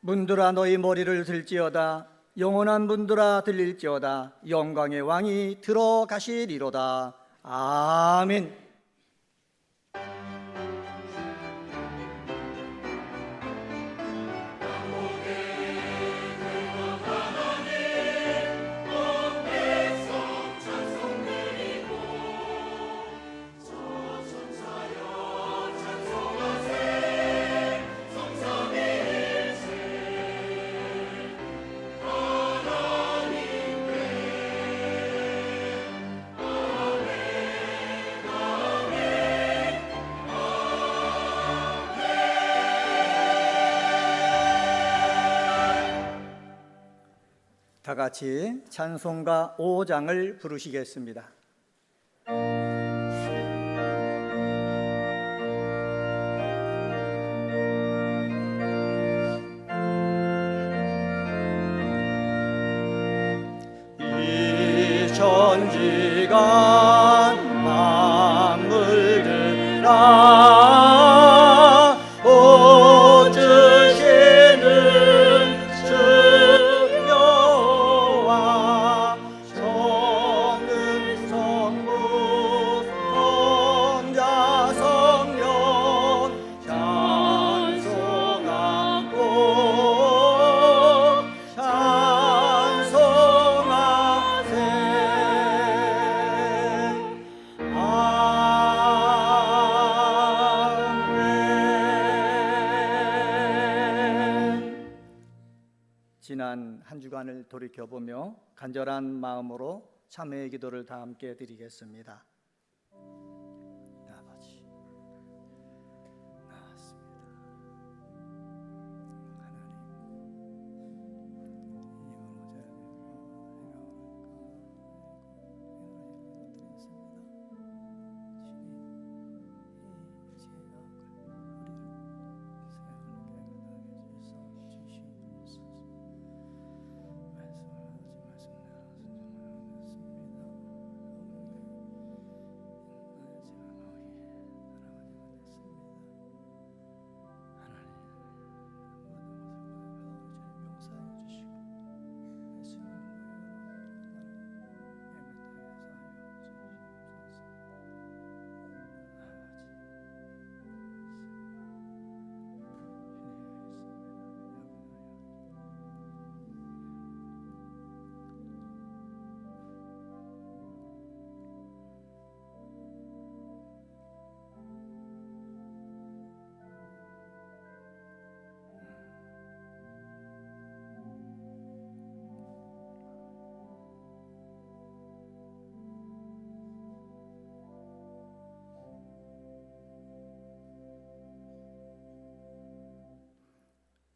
문들아 너희 머리를 들지어다. 영원한 문들아 들릴지어다. 영광의 왕이 들어가시리로다. 아멘. 다 같이 찬송가 5장을 부르시겠습니다. 이 천지가 만물들아 지난 한 주간을 돌이켜보며 간절한 마음으로 참회의 기도를 다 함께 드리겠습니다. 아버지, 나왔습니다.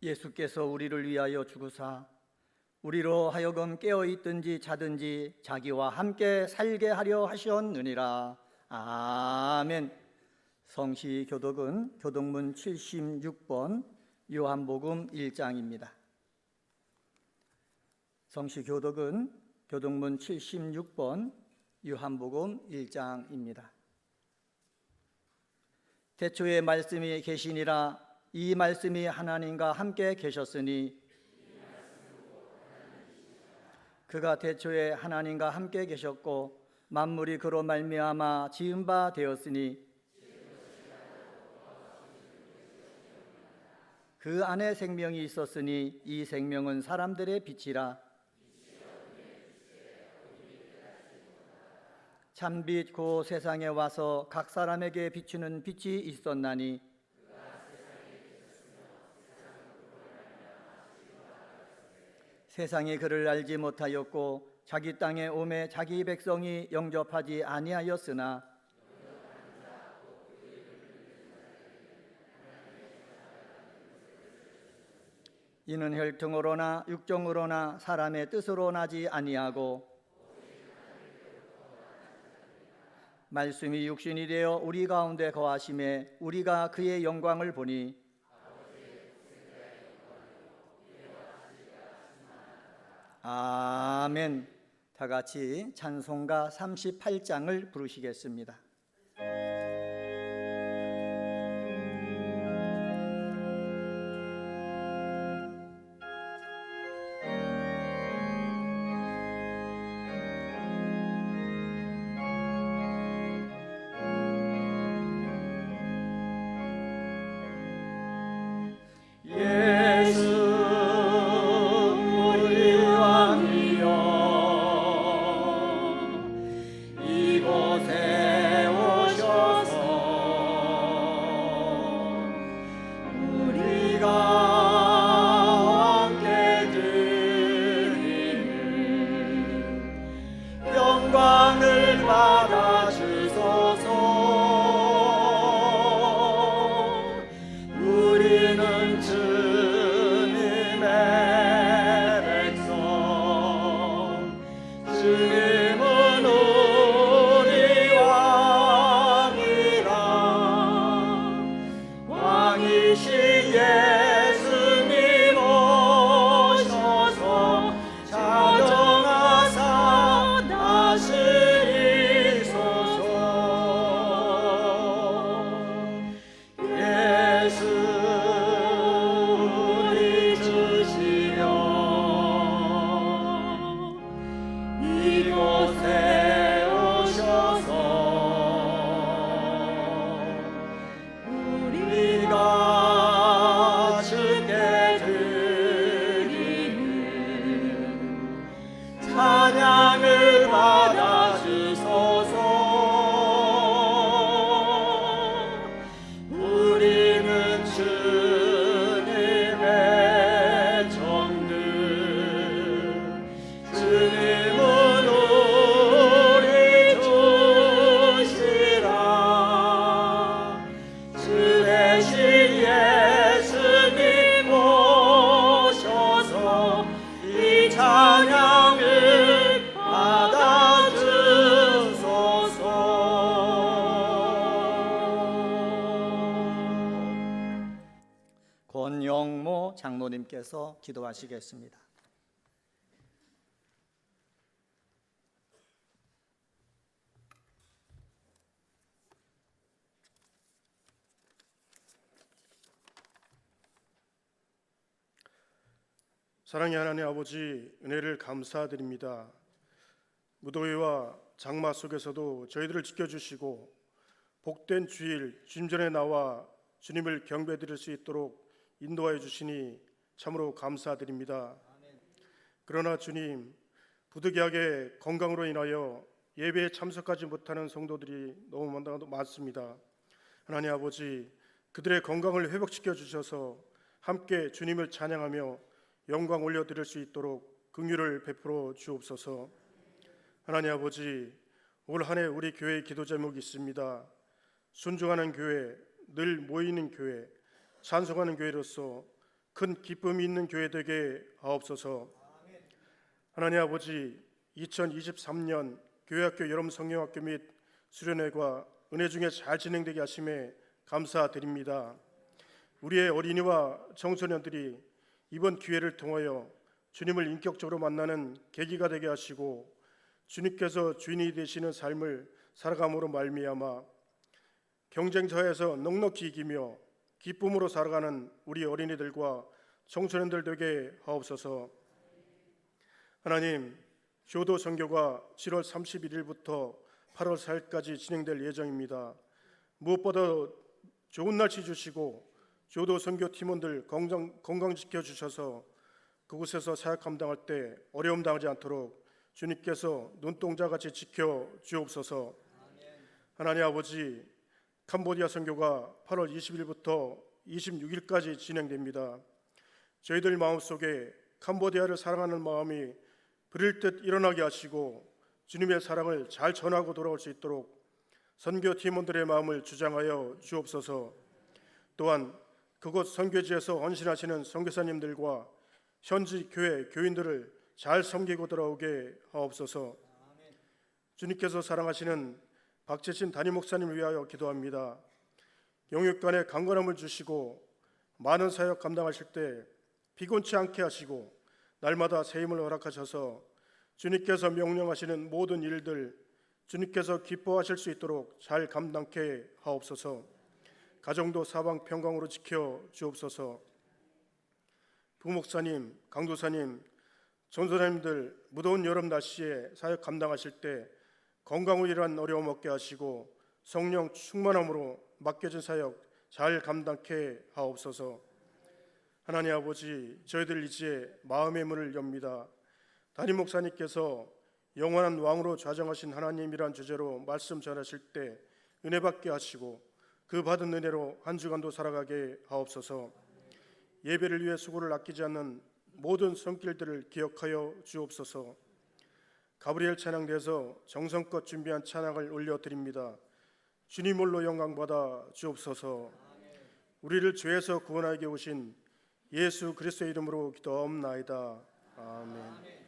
예수께서 우리를 위하여 죽으사 우리로 하여금 깨어있든지 자든지 자기와 함께 살게 하려 하셨느니라. 아멘. 성시 교독은 교독문 76번 요한복음 1장입니다. 성시 교독은 교독문 76번 요한복음 1장입니다. 태초에 말씀이 계시니라. 이 말씀이 하나님과 함께 계셨으니 그가 태초에 하나님과 함께 계셨고 만물이 그로 말미암아 지은 바 되었으니 그 안에 생명이 있었으니 이 생명은 사람들의 빛이라. 참빛 곧 세상에 와서 각 사람에게 비추는 빛이 있었나니 세상이 그를 알지 못하였고 자기 땅에 오매 자기 백성이 영접하지 아니하였으나 이는 혈통으로나 육정으로나 사람의 뜻으로 나지 아니하고 말씀이 육신이 되어 우리 가운데 거하심에 우리가 그의 영광을 보니 아멘. 다 같이 찬송가 38장을 부르시겠습니다. 이신 예수님 오셔서 자정하사 다스리소서. 예수 우리 주시여 이곳에 오셔서 우리가 주께 드리는 찬양을 받아주소서. 우리는 주님의 종들, 주님은 우리 주시라. 주 대신 예수님 오셔서 이 찬양을 받아주소서. 권영모 장로님께서 기도하시겠습니다. 사랑의 하나님 아버지, 은혜를 감사드립니다. 무더위와 장마 속에서도 저희들을 지켜주시고 복된 주일 주님 전에 나와 주님을 경배드릴 수 있도록 인도하여 주시니 참으로 감사드립니다. 그러나 주님, 부득이하게 건강으로 인하여 예배에 참석하지 못하는 성도들이 너무 많습니다. 하나님 아버지, 그들의 건강을 회복시켜 주셔서 함께 주님을 찬양하며 영광 올려드릴 수 있도록 긍휼을 베풀어 주옵소서. 하나님 아버지, 올 한 해 우리 교회의 기도 제목이 있습니다. 순종하는 교회, 늘 모이는 교회, 찬송하는 교회로서 큰 기쁨이 있는 교회 되게 하옵소서. 하나님 아버지, 2023년 교회학교 여름 성경학교 및 수련회가 은혜 중에 잘 진행되게 하심에 감사드립니다. 우리의 어린이와 청소년들이 이번 기회를 통하여 주님을 인격적으로 만나는 계기가 되게 하시고 주님께서 주인이 되시는 삶을 살아감으로 말미암아 경쟁사에서 넉넉히 이기며 기쁨으로 살아가는 우리 어린이들과 청소년들 되게 하옵소서. 하나님, 교도 선교가 7월 31일부터 8월 4일까지 진행될 예정입니다. 무엇보다 좋은 날씨 주시고 교도 선교 팀원들 건강 지켜주셔서 그곳에서 사역 감당할 때 어려움 당하지 않도록 주님께서 눈동자같이 지켜 주옵소서. 하나님 아버지, 캄보디아 선교가 8월 20일부터 26일까지 진행됩니다. 저희들 마음속에 캄보디아를 사랑하는 마음이 불일 듯 일어나게 하시고 주님의 사랑을 잘 전하고 돌아올 수 있도록 선교 팀원들의 마음을 주장하여 주옵소서. 또한 그곳 선교지에서 헌신하시는 선교사님들과 현지 교회 교인들을 잘 섬기고 돌아오게 하옵소서. 주님께서 사랑하시는 박재신 담임 목사님을 위하여 기도합니다. 영육간에 강건함을 주시고 많은 사역 감당하실 때 피곤치 않게 하시고 날마다 새 힘을 허락하셔서 주님께서 명령하시는 모든 일들 주님께서 기뻐하실 수 있도록 잘 감당케 하옵소서. 가정도 사방 평강으로 지켜 주옵소서. 부목사님, 강도사님, 전도사님들 무더운 여름 날씨에 사역 감당하실 때 건강을 위한 어려움 없게 하시고 성령 충만함으로 맡겨진 사역 잘 감당케 하옵소서. 하나님 아버지, 저희들 이제 마음의 문을 엽니다. 담임 목사님께서 영원한 왕으로 좌정하신 하나님이란 주제로 말씀 전하실 때 은혜 받게 하시고 그 받은 은혜로 한 주간도 살아가게 하옵소서. 예배를 위해 수고를 아끼지 않는 모든 손길들을 기억하여 주옵소서. 가브리엘 찬양대에서 정성껏 준비한 찬양을 올려드립니다. 주님 홀로 영광 받아 주옵소서. 우리를 죄에서 구원하게 오신 예수 그리스도의 이름으로 기도하옵나이다. 아멘.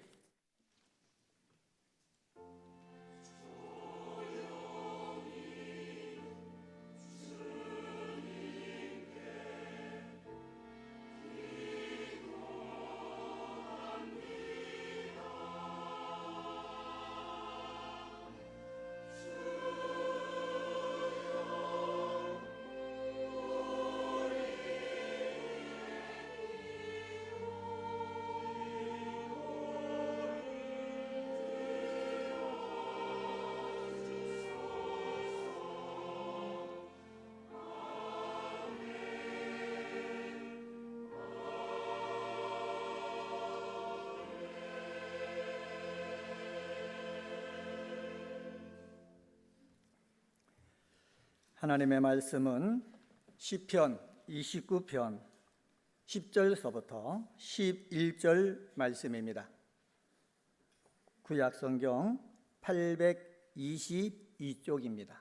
하나님의 말씀은 시편 29편 10절서부터 11절 말씀입니다. 구약 성경 822쪽입니다.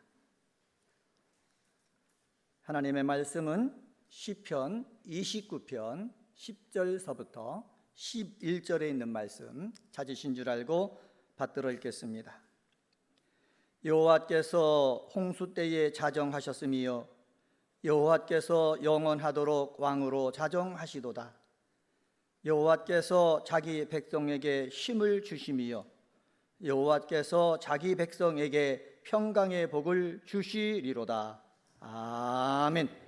하나님의 말씀은 시편 29편 10절서부터 11절에 있는 말씀 찾으신 줄 알고 받들어 읽겠습니다. 여호와께서 홍수 때에 자정하셨으며 여호와께서 영원하도록 왕으로 자정하시도다. 여호와께서 자기 백성에게 힘을 주시며 여호와께서 자기 백성에게 평강의 복을 주시리로다. 아멘.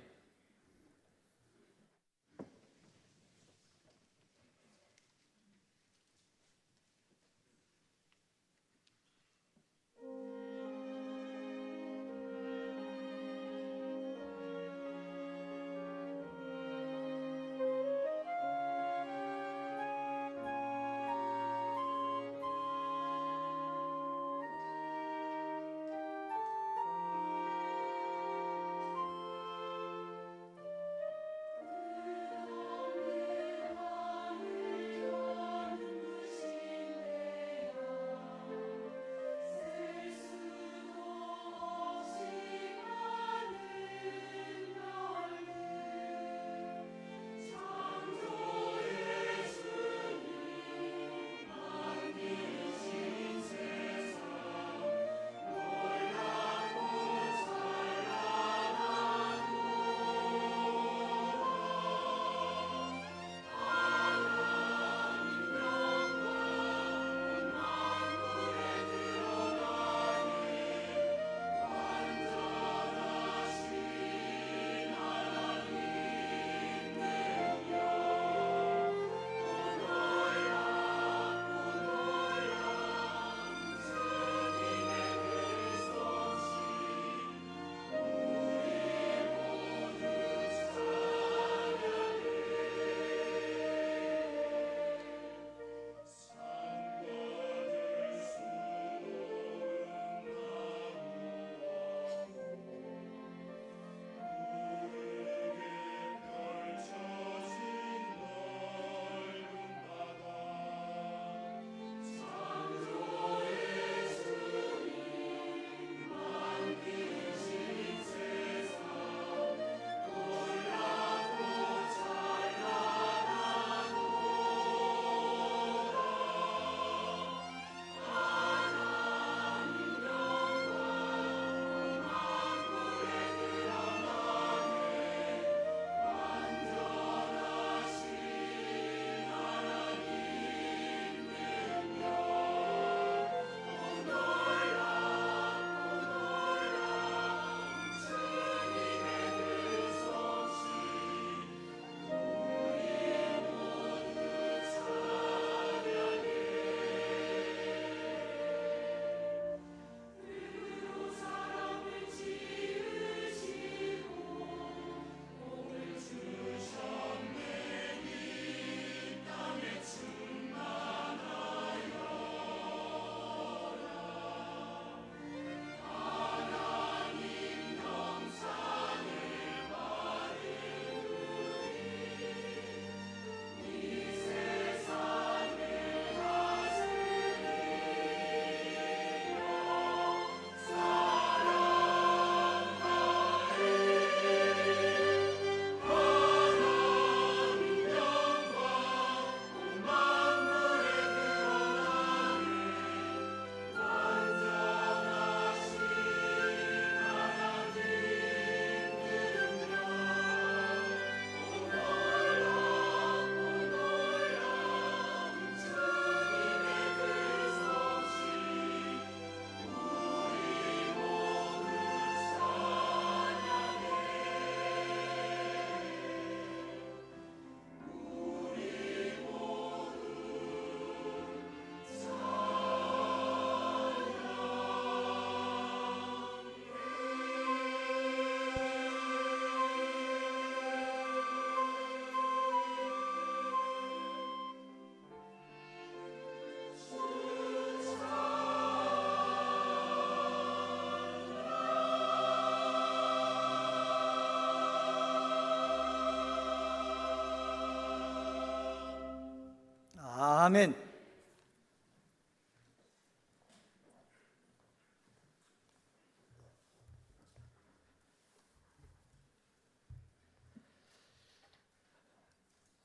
아멘.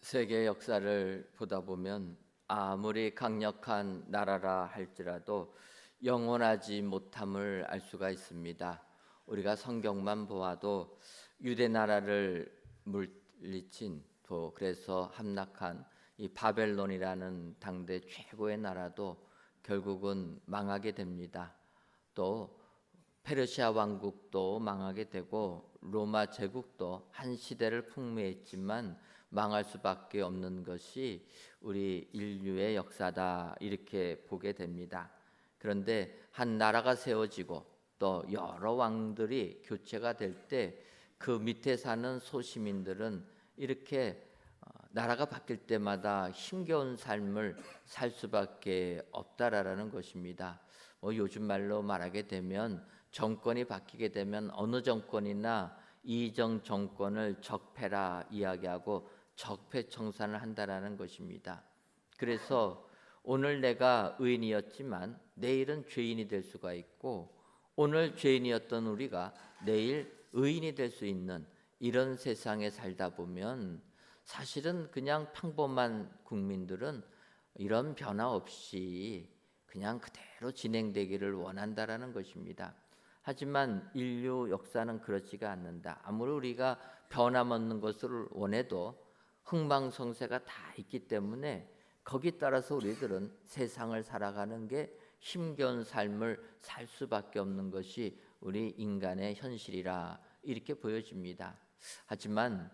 세계 역사를 보다 보면 아무리 강력한 나라라 할지라도 영원하지 못함을 알 수가 있습니다. 우리가 성경만 보아도 유대 나라를 물리친 또 그래서 함락한 이 바벨론이라는 당대 최고의 나라도 결국은 망하게 됩니다. 또 페르시아 왕국도 망하게 되고 로마 제국도 한 시대를 풍미했지만 망할 수밖에 없는 것이 우리 인류의 역사다 이렇게 보게 됩니다. 그런데 한 나라가 세워지고 또 여러 왕들이 교체가 될 때 그 밑에 사는 소시민들은 이렇게 나라가 바뀔 때마다 힘겨운 삶을 살 수밖에 없다라는 것입니다. 요즘 말로 말하게 되면 정권이 바뀌게 되면 어느 정권이나 이전 정권을 적폐라 이야기하고 적폐청산을 한다라는 것입니다. 그래서 오늘 내가 의인이었지만 내일은 죄인이 될 수가 있고 오늘 죄인이었던 우리가 내일 의인이 될 수 있는 이런 세상에 살다 보면 사실은 그냥 평범한 국민들은 이런 변화 없이 그냥 그대로 진행되기를 원한다라는 것입니다. 하지만 인류 역사는 그렇지가 않는다. 아무리 우리가 변함없는 것을 원해도 흥망성쇠가 다 있기 때문에 거기 따라서 우리들은 세상을 살아가는 게 힘겨운 삶을 살 수밖에 없는 것이 우리 인간의 현실이라 이렇게 보여집니다. 하지만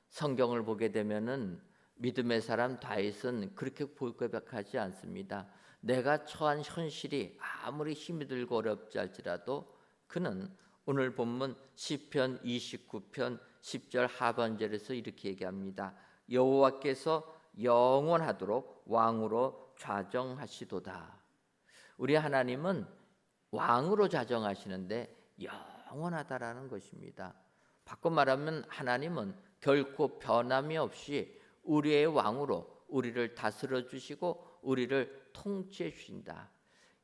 성경을 보게 되면은 믿음의 사람 다윗은 그렇게 고백하지 않습니다. 내가 처한 현실이 아무리 힘이 들고 어렵지 할지라도 그는 오늘 본문 시편 29편 10절 하반절에서 이렇게 얘기합니다. 여호와께서 영원하도록 왕으로 좌정하시도다. 우리 하나님은 왕으로 좌정하시는데 영원하다라는 것입니다. 바꿔 말하면 하나님은 결코 변함이 없이 우리의 왕으로 우리를 다스려 주시고 우리를 통치해 주신다.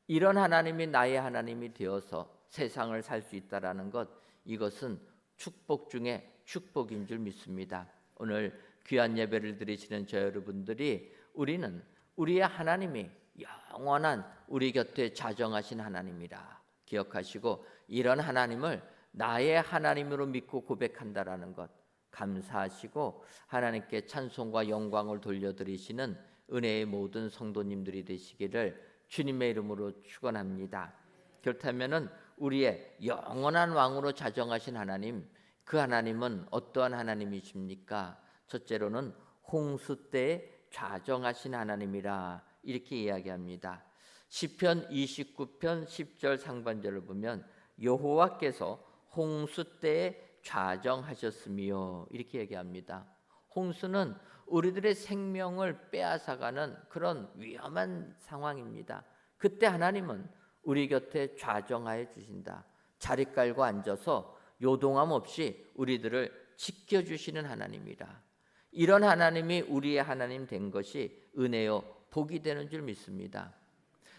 이런 하나님이 나의 하나님이 되어서 세상을 살 수 있다라는 것, 이것은 축복 중에 축복인 줄 믿습니다. 오늘 귀한 예배를 드리시는 저 여러분들이 우리는 우리의 하나님이 영원한 우리 곁에 자정하신 하나님이라 기억하시고 이런 하나님을 나의 하나님으로 믿고 고백한다라는 것 감사하시고 하나님께 찬송과 영광을 돌려드리시는 은혜의 모든 성도님들이 되시기를 주님의 이름으로 축원합니다. 그렇다면은 우리의 영원한 왕으로 자정하신 하나님, 그 하나님은 어떠한 하나님이십니까? 첫째로는 홍수 때에 좌정하신 하나님이라 이렇게 이야기합니다. 시편 29편 10절 상반절을 보면 여호와께서 홍수 때에 좌정하셨으며 이렇게 얘기합니다. 홍수는 우리들의 생명을 빼앗아가는 그런 위험한 상황입니다. 그때 하나님은 우리 곁에 좌정하여 주신다. 자리 깔고 앉아서 요동함 없이 우리들을 지켜주시는 하나님이라. 이런 하나님이 우리의 하나님 된 것이 은혜요 복이 되는 줄 믿습니다.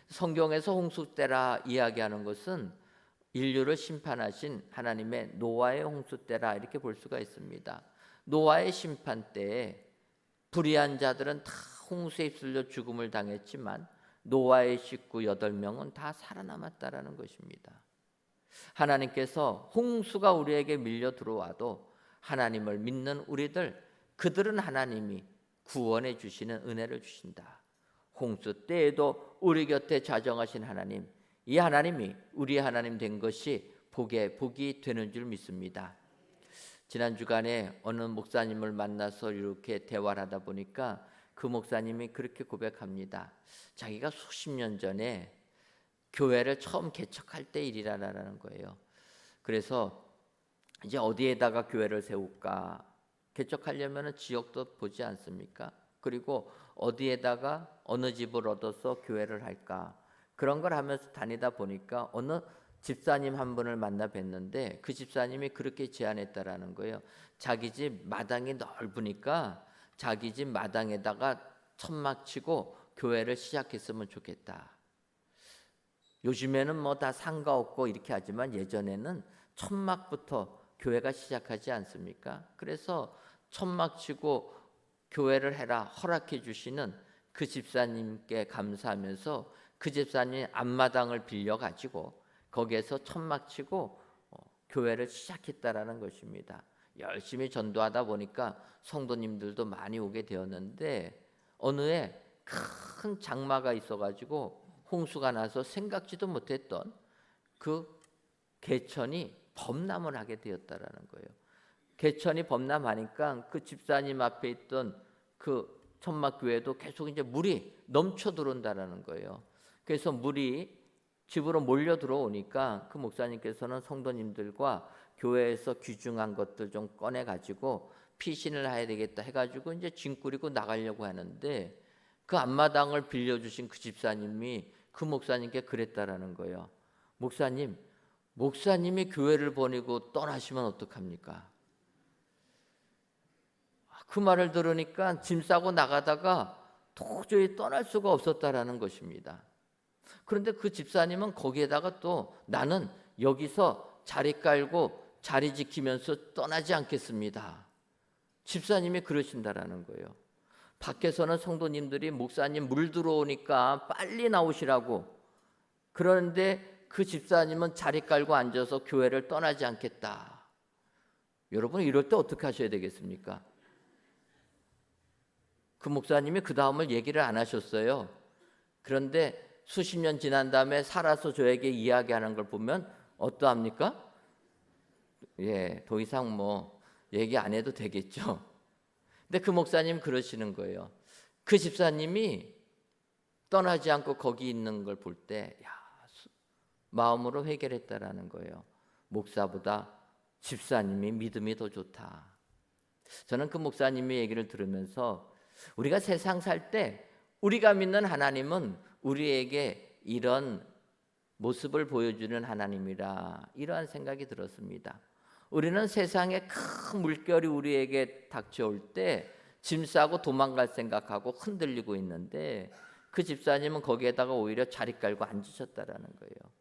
성경에서 홍수 때라 이야기하는 것은 인류를 심판하신 하나님의 노아의 홍수 때라 이렇게 볼 수가 있습니다. 노아의 심판 때에 불의한 자들은 다 홍수에 휩쓸려 죽음을 당했지만 노아의 식구 8명은 다 살아남았다라는 것입니다. 하나님께서 홍수가 우리에게 밀려 들어와도 하나님을 믿는 우리들, 그들은 하나님이 구원해 주시는 은혜를 주신다. 홍수 때에도 우리 곁에 좌정하신 하나님, 이 하나님이 우리의 하나님 된 것이 복이 되는 줄 믿습니다. 지난 주간에 어느 목사님을 만나서 이렇게 대화를 하다 보니까 그 목사님이 그렇게 고백합니다. 자기가 수십 년 전에 교회를 처음 개척할 때 일이라는 거예요. 그래서 이제 어디에다가 교회를 세울까? 개척하려면 지역도 보지 않습니까? 그리고 어디에다가 어느 집을 얻어서 교회를 할까? 그런 걸 하면서 다니다 보니까 어느 집사님 한 분을 만나 뵀는데 그 집사님이 그렇게 제안했다라는 거예요. 자기 집 마당이 넓으니까 자기 집 마당에다가 천막 치고 교회를 시작했으면 좋겠다. 요즘에는 뭐 다 상가없고 이렇게 하지만 예전에는 천막부터 교회가 시작하지 않습니까? 그래서 천막 치고 교회를 해라 허락해 주시는 그 집사님께 감사하면서 그 집사님 앞마당을 빌려 가지고 거기에서 천막 치고 교회를 시작했다라는 것입니다. 열심히 전도하다 보니까 성도님들도 많이 오게 되었는데 어느 해 큰 장마가 있어가지고 홍수가 나서 생각지도 못했던 그 개천이 범람을 하게 되었다라는 거예요. 개천이 범람하니까 그 집사님 앞에 있던 그 천막교회도 계속 이제 물이 넘쳐 들어온다라는 거예요. 그래서 물이 집으로 몰려 들어오니까 그 목사님께서는 성도님들과 교회에서 귀중한 것들 좀 꺼내 가지고 피신을 해야 되겠다 해가지고 이제 짐 꾸리고 나가려고 하는데 그 앞마당을 빌려주신 그 집사님이 그 목사님께 그랬다라는 거예요. 목사님이 교회를 버리고 떠나시면 어떡합니까? 그 말을 들으니까 짐 싸고 나가다가 도저히 떠날 수가 없었다라는 것입니다. 그런데 그 집사님은 거기에다가 또 나는 여기서 자리 깔고 자리 지키면서 떠나지 않겠습니다. 집사님이 그러신다라는 거예요. 밖에서는 성도님들이 목사님 물 들어오니까 빨리 나오시라고 그러는데 그 집사님은 자리 깔고 앉아서 교회를 떠나지 않겠다. 여러분 이럴 때 어떻게 하셔야 되겠습니까? 그 목사님이 그 다음을 얘기를 안 하셨어요. 그런데 수십 년 지난 다음에 살아서 저에게 이야기하는 걸 보면 어떠합니까? 더 이상 뭐 얘기 안 해도 되겠죠. 근데 그 목사님 그러시는 거예요. 그 집사님이 떠나지 않고 거기 있는 걸 볼 때 마음으로 해결했다라는 거예요. 목사보다 집사님이 믿음이 더 좋다. 저는 그 목사님의 얘기를 들으면서 우리가 세상 살 때 우리가 믿는 하나님은 우리에게 이런 모습을 보여주는 하나님이라 이러한 생각이 들었습니다. 우리는 세상에 큰 물결이 우리에게 닥쳐올 때 짐 싸고 도망갈 생각하고 흔들리고 있는데 그 집사님은 거기에다가 오히려 자리 깔고 앉으셨다라는 거예요.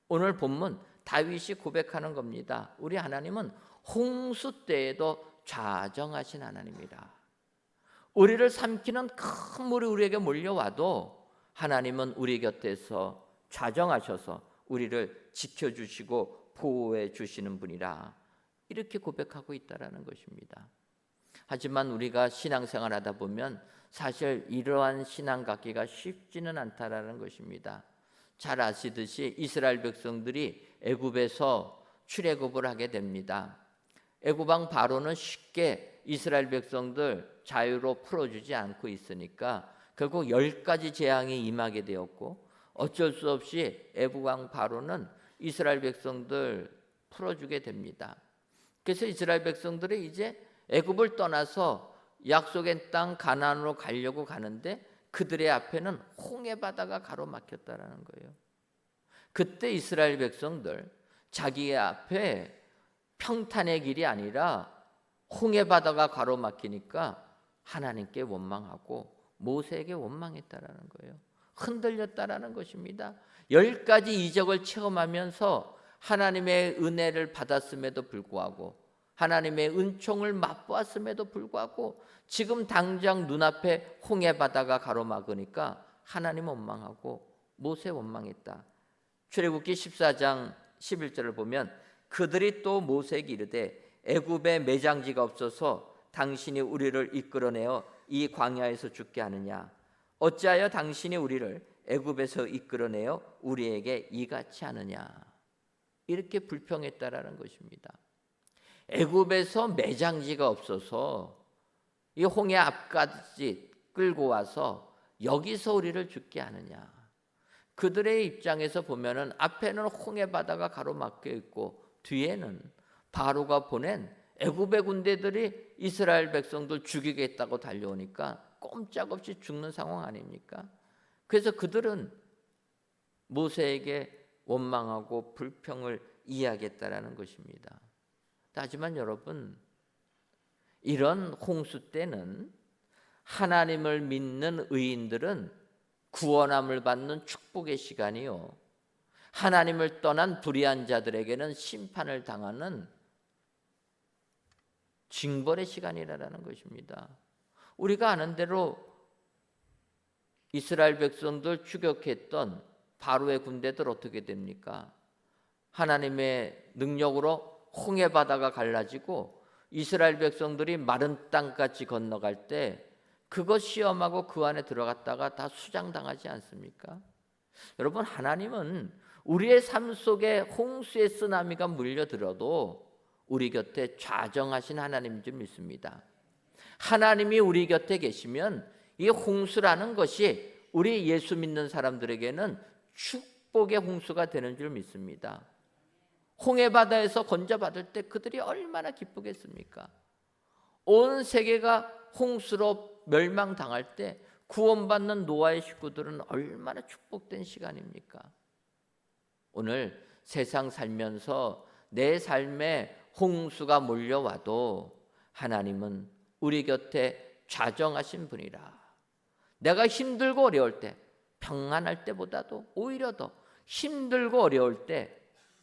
오늘 본문 다윗이 고백하는 겁니다. 우리 하나님은 홍수 때에도 좌정하신 하나님이라. 우리를 삼키는 큰 물이 우리에게 몰려와도 하나님은 우리 곁에서 좌정하셔서 우리를 지켜주시고 보호해 주시는 분이라 이렇게 고백하고 있다라는 것입니다. 하지만 우리가 신앙생활하다 보면 사실 이러한 신앙 갖기가 쉽지는 않다라는 것입니다. 잘 아시듯이 이스라엘 백성들이 애굽에서 출애굽을 하게 됩니다. 애굽 왕 바로는 쉽게 이스라엘 백성들 자유로 풀어주지 않고 있으니까 결국 10가지 재앙이 임하게 되었고 어쩔 수 없이 애굽 왕 바로는 이스라엘 백성들 풀어주게 됩니다. 그래서 이스라엘 백성들이 이제 애굽을 떠나서 약속의 땅 가나안으로 가려고 가는데 그들의 앞에는 홍해 바다가 가로막혔다라는 거예요. 그때 이스라엘 백성들 자기의 앞에 평탄의 길이 아니라 홍해 바다가 가로막히니까 하나님께 원망하고 모세에게 원망했다라는 거예요. 흔들렸다라는 것입니다. 10가지 이적을 체험하면서 하나님의 은혜를 받았음에도 불구하고 하나님의 은총을 맛보았음에도 불구하고 지금 당장 눈앞에 홍해 바다가 가로막으니까 하나님 원망하고 모세 원망했다. 출애굽기 14장 11절을 보면 그들이 또 모세에게 이르되 애굽에 매장지가 없어서 당신이 우리를 이끌어내어 이 광야에서 죽게 하느냐 어찌하여 당신이 우리를 애굽에서 이끌어내어 우리에게 이같이 하느냐 이렇게 불평했다라는 것입니다. 애굽에서 매장지가 없어서 이 홍해 앞까지 끌고 와서 여기서 우리를 죽게 하느냐. 그들의 입장에서 보면은 앞에는 홍해 바다가 가로막혀 있고 뒤에는 바로가 보낸 애굽의 군대들이 이스라엘 백성들 죽이겠다고 달려오니까 꼼짝없이 죽는 상황 아닙니까? 그래서 그들은 모세에게 원망하고 불평을 이야기했다라는 것입니다. 하지만 여러분, 이런 홍수 때는 하나님을 믿는 의인들은 구원함을 받는 축복의 시간이요, 하나님을 떠난 불의한 자들에게는 심판을 당하는 징벌의 시간이라는 것입니다. 우리가 아는 대로 이스라엘 백성들 추격했던 바로의 군대들 어떻게 됩니까? 하나님의 능력으로 홍해 바다가 갈라지고 이스라엘 백성들이 마른 땅같이 건너갈 때 그것 시험하고 그 안에 들어갔다가 다 수장당하지 않습니까? 여러분, 하나님은 우리의 삶 속에 홍수의 쓰나미가 물려들어도 우리 곁에 좌정하신 하나님인 줄 믿습니다. 하나님이 우리 곁에 계시면 이 홍수라는 것이 우리 예수 믿는 사람들에게는 축복의 홍수가 되는 줄 믿습니다. 홍해 바다에서 건져받을 때 그들이 얼마나 기쁘겠습니까? 온 세계가 홍수로 멸망당할 때 구원받는 노아의 식구들은 얼마나 축복된 시간입니까? 오늘 세상 살면서 내 삶에 홍수가 몰려와도 하나님은 우리 곁에 좌정하신 분이라. 내가 힘들고 어려울 때, 평안할 때보다도 오히려 더 힘들고 어려울 때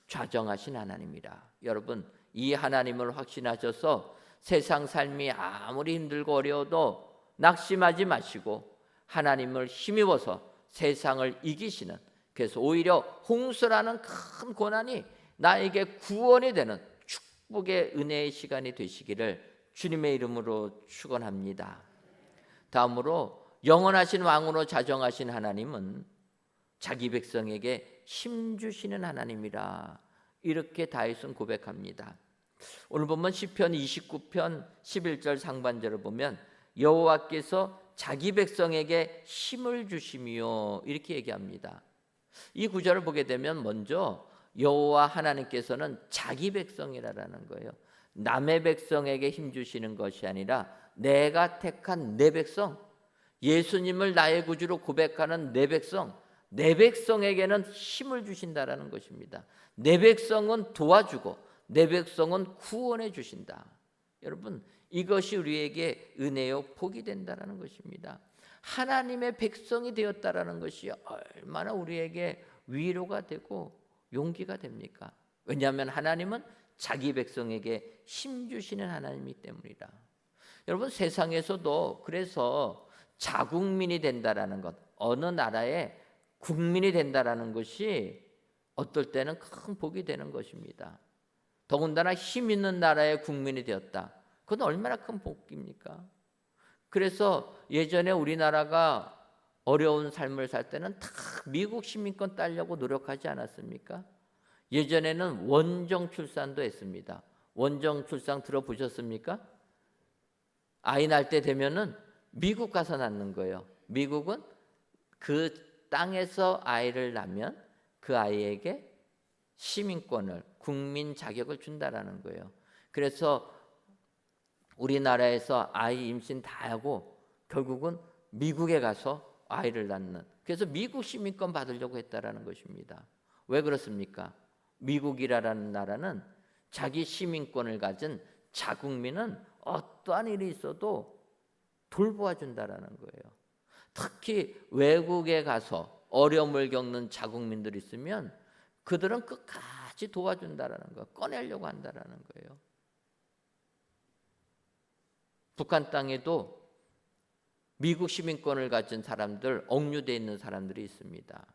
좌정하신 하나님이라. 여러분, 이 하나님을 확신하셔서 세상 삶이 아무리 힘들고 어려워도 낙심하지 마시고 하나님을 힘입어서 세상을 이기시는, 그래서 오히려 홍수라는 큰 고난이 나에게 구원이 되는 축복의 은혜의 시간이 되시기를 주님의 이름으로 축원합니다. 다음으로 영원하신 왕으로 자정하신 하나님은 자기 백성에게 힘 주시는 하나님이라, 이렇게 다윗은 고백합니다. 오늘 보면 시편 29편 11절 상반절을 보면 여호와께서 자기 백성에게 힘을 주시며 이렇게 얘기합니다. 이 구절을 보게 되면 먼저 여호와 하나님께서는 자기 백성이라는 거예요. 남의 백성에게 힘 주시는 것이 아니라 내가 택한 내 백성, 예수님을 나의 구주로 고백하는 내 백성, 내 백성에게는 힘을 주신다라는 것입니다. 내 백성은 도와주고 내 백성은 구원해 주신다. 여러분, 이것이 우리에게 은혜요 복이 된다라는 것입니다. 하나님의 백성이 되었다라는 것이 얼마나 우리에게 위로가 되고 용기가 됩니까? 왜냐하면 하나님은 자기 백성에게 힘 주시는 하나님이기 때문이다. 여러분, 세상에서도 그래서 자국민이 된다라는 것, 어느 나라의 국민이 된다라는 것이 어떨 때는 큰 복이 되는 것입니다. 더군다나 힘 있는 나라의 국민이 되었다. 그건 얼마나 큰 복입니까? 그래서 예전에 우리나라가 어려운 삶을 살 때는 다 미국 시민권 따려고 노력하지 않았습니까? 예전에는 원정 출산도 했습니다. 원정 출산 들어보셨습니까? 아이 낳을 때 되면은 미국 가서 낳는 거예요. 미국은 그 땅에서 아이를 낳으면 그 아이에게 시민권을, 국민 자격을 준다라는 거예요. 그래서 우리나라에서 아이 임신 다 하고 결국은 미국에 가서 아이를 낳는, 그래서 미국 시민권 받으려고 했다라는 것입니다. 왜 그렇습니까? 미국이라는 나라는 자기 시민권을 가진 자국민은 어떠한 일이 있어도 돌보아 준다라는 거예요. 특히 외국에 가서 어려움을 겪는 자국민들이 있으면 그들은 끝까지 도와준다라는 거, 꺼내려고 한다라는 거예요. 북한 땅에도 미국 시민권을 가진 사람들, 억류되어 있는 사람들이 있습니다.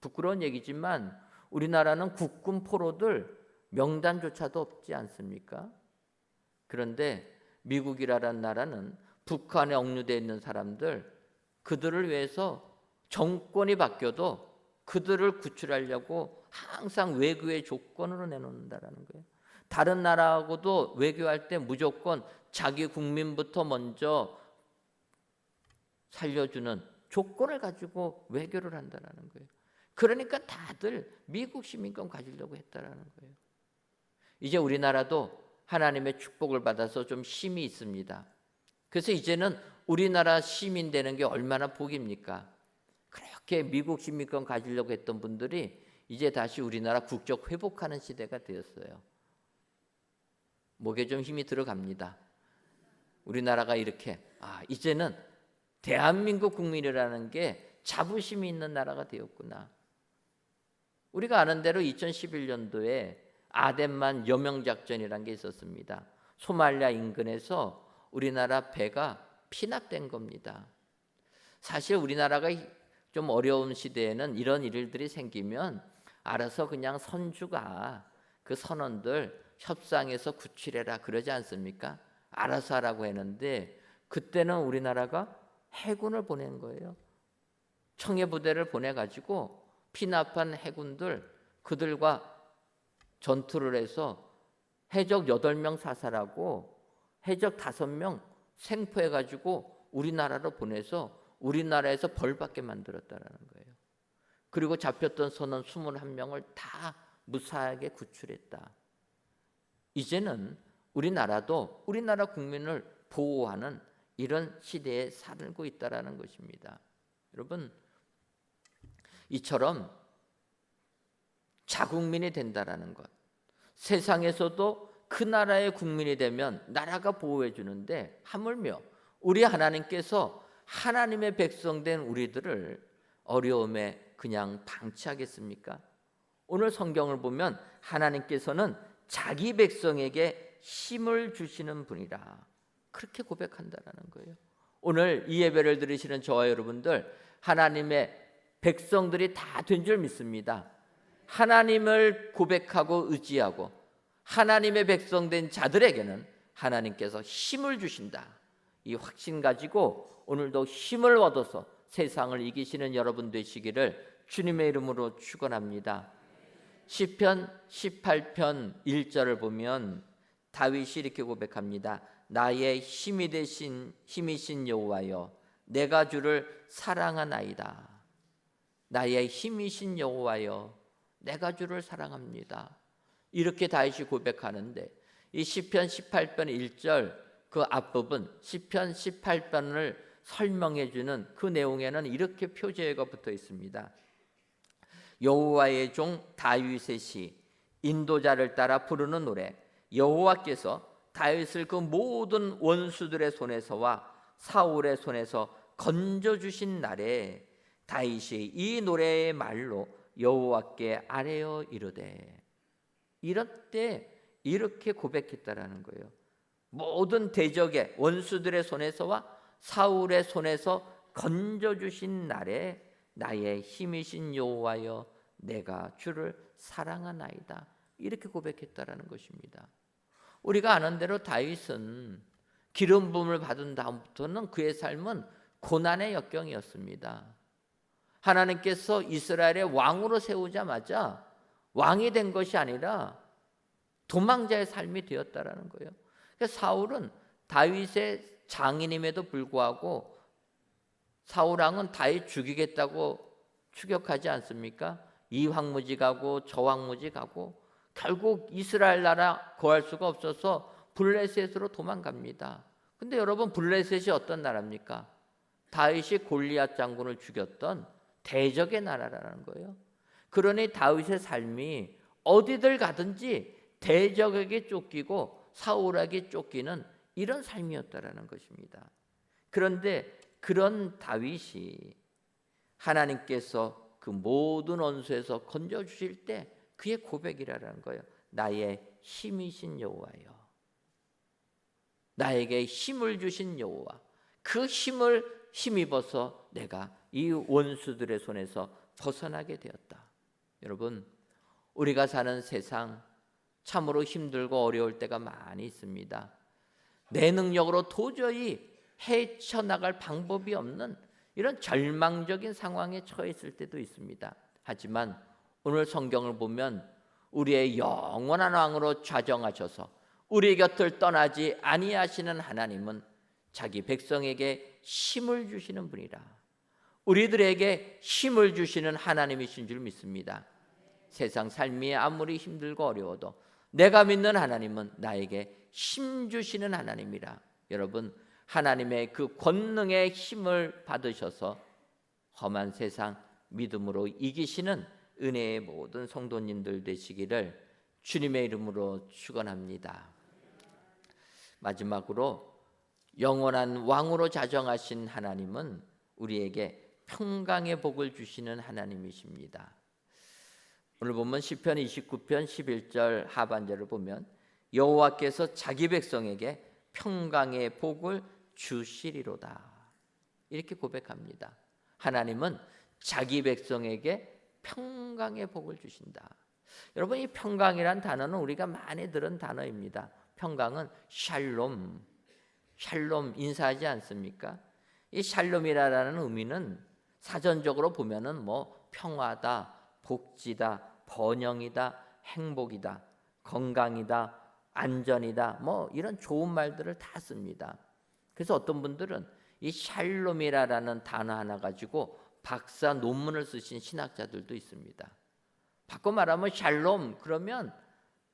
부끄러운 얘기지만 우리나라는 국군 포로들 명단조차도 없지 않습니까? 그런데 미국이라는 나라는 북한에 억류되어 있는 사람들, 그들을 위해서 정권이 바뀌어도 그들을 구출하려고 항상 외교의 조건으로 내놓는다라는 거예요. 다른 나라하고도 외교할 때 무조건 자기 국민부터 먼저 살려주는 조건을 가지고 외교를 한다라는 거예요. 그러니까 다들 미국 시민권 가지려고 했다라는 거예요. 이제 우리나라도 하나님의 축복을 받아서 좀 힘이 있습니다. 그래서 이제는 우리나라 시민 되는 게 얼마나 복입니까? 그렇게 미국 시민권 가지려고 했던 분들이 이제 다시 우리나라 국적 회복하는 시대가 되었어요. 목에 좀 힘이 들어갑니다. 우리나라가 이렇게 이제는 대한민국 국민이라는 게 자부심이 있는 나라가 되었구나. 우리가 아는 대로 2011년도에 아덴만 여명작전이라는 게 있었습니다. 소말리아 인근에서 우리나라 배가 피납된 겁니다. 사실 우리나라가 좀 어려운 시대에는 이런 일들이 생기면 알아서 그냥 선주가 그 선원들 협상해서 구출해라 그러지 않습니까? 알아서 하라고 했는데 그때는 우리나라가 해군을 보낸 거예요. 청해부대를 보내가지고 피납한 해군들 그들과 전투를 해서 해적 8명 사살하고 해적 5명 생포해가지고 우리나라로 보내서 우리나라에서 벌받게 만들었다라는 거예요. 그리고 잡혔던 선원 21명을 다 무사하게 구출했다. 이제는 우리나라도 우리나라 국민을 보호하는 이런 시대에 살고 있다라는 것입니다. 여러분, 이처럼 자국민이 된다라는 것, 세상에서도 그 나라의 국민이 되면 나라가 보호해 주는데 하물며 우리 하나님께서 하나님의 백성된 우리들을 어려움에 그냥 방치하겠습니까? 오늘 성경을 보면 하나님께서는 자기 백성에게 힘을 주시는 분이라 그렇게 고백한다라는 거예요. 오늘 이 예배를 들으시는 저와 여러분들 하나님의 백성들이 다 된 줄 믿습니다. 하나님을 고백하고 의지하고 하나님의 백성된 자들에게는 하나님께서 힘을 주신다. 이 확신 가지고 오늘도 힘을 얻어서 세상을 이기시는 여러분 되시기를 주님의 이름으로 축원합니다. 시편 18편 1절을 보면 다윗이 이렇게 고백합니다. 나의 힘이신 여호와여, 내가 주를 사랑하나이다. 나의 힘이신 여호와여, 내가 주를 사랑합니다. 이렇게 다윗이 고백하는데 이 시편 18편 1절 그 앞부분 시편 18편을 설명해 주는 그 내용에는 이렇게 표제가 붙어 있습니다. 여호와의 종 다윗의 시, 인도자를 따라 부르는 노래. 여호와께서 다윗을 그 모든 원수들의 손에서와 사울의 손에서 건져주신 날에 다윗이 이 노래의 말로 여호와께 아뢰어 이르되, 이럴 때 이렇게 고백했다라는 거예요. 모든 대적의 원수들의 손에서와 사울의 손에서 건져주신 날에 나의 힘이신 여호와여, 내가 주를 사랑하나이다. 이렇게 고백했다라는 것입니다. 우리가 아는 대로 다윗은 기름 부음을 받은 다음부터는 그의 삶은 고난의 역경이었습니다. 하나님께서 이스라엘의 왕으로 세우자마자 왕이 된 것이 아니라 도망자의 삶이 되었다라는 거예요. 그러니까 사울은 다윗의 장인임에도 불구하고 사울 왕은 다윗 죽이겠다고 추격하지 않습니까? 이 황무지 가고 저 황무지 가고 결국 이스라엘 나라 거할 수가 없어서 블레셋으로 도망갑니다. 근데 여러분, 블레셋이 어떤 나라입니까? 다윗이 골리앗 장군을 죽였던 대적의 나라라는 거예요. 그러니 다윗의 삶이 어디들 가든지 대적에게 쫓기고 사울에게 쫓기는 이런 삶이었다라는 것입니다. 그런데 그런 다윗이 하나님께서 그 모든 원수에서 건져주실 때 그의 고백이라는 거예요. 나의 힘이신 여호와여, 나에게 힘을 주신 여호와, 그 힘을 힘입어서 내가 이 원수들의 손에서 벗어나게 되었다. 여러분, 우리가 사는 세상 참으로 힘들고 어려울 때가 많이 있습니다. 내 능력으로 도저히 헤쳐나갈 방법이 없는 이런 절망적인 상황에 처해 있을 때도 있습니다. 하지만 오늘 성경을 보면 우리의 영원한 왕으로 좌정하셔서 우리 곁을 떠나지 아니하시는 하나님은 자기 백성에게 힘을 주시는 분이라. 우리들에게 힘을 주시는 하나님이신 줄 믿습니다. 세상 삶이 아무리 힘들고 어려워도 내가 믿는 하나님은 나에게 힘 주시는 하나님이라. 여러분, 하나님의 그 권능의 힘을 받으셔서 험한 세상 믿음으로 이기시는 은혜의 모든 성도님들 되시기를 주님의 이름으로 축원합니다. 마지막으로 영원한 왕으로 자정하신 하나님은 우리에게 평강의 복을 주시는 하나님이십니다. 오늘 보면 시편 29편 11절 하반절을 보면 여호와께서 자기 백성에게 평강의 복을 주시리로다, 이렇게 고백합니다. 하나님은 자기 백성에게 평강의 복을 주신다. 여러분, 이 평강이란 단어는 우리가 많이 들은 단어입니다. 평강은 샬롬, 샬롬 인사하지 않습니까? 이 샬롬이라는 의미는 사전적으로 보면은 뭐 평화다, 복지다, 번영이다, 행복이다, 건강이다, 안전이다, 뭐 이런 좋은 말들을 다 씁니다. 그래서 어떤 분들은 이 샬롬이라는 단어 하나 가지고 박사 논문을 쓰신 신학자들도 있습니다. 바꿔 말하면 샬롬 그러면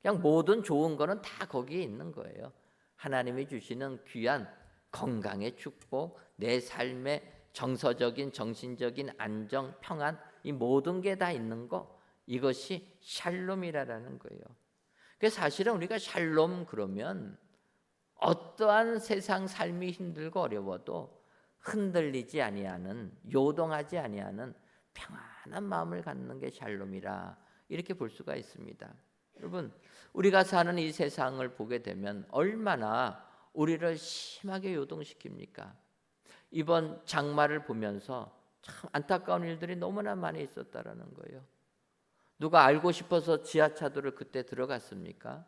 그냥 모든 좋은 거는 다 거기에 있는 거예요. 하나님이 주시는 귀한 건강의 축복, 내 삶의 정서적인 정신적인 안정, 평안, 이 모든 게 다 있는 거, 이것이 샬롬이라는 거예요. 그래서 사실은 우리가 샬롬 그러면 어떠한 세상 삶이 힘들고 어려워도 흔들리지 아니하는, 요동하지 아니하는 평안한 마음을 갖는 게 샬롬이라, 이렇게 볼 수가 있습니다. 여러분, 우리가 사는 이 세상을 보게 되면 얼마나 우리를 심하게 요동시킵니까? 이번 장마를 보면서 참 안타까운 일들이 너무나 많이 있었다라는 거예요. 누가 알고 싶어서 지하차도를 그때 들어갔습니까?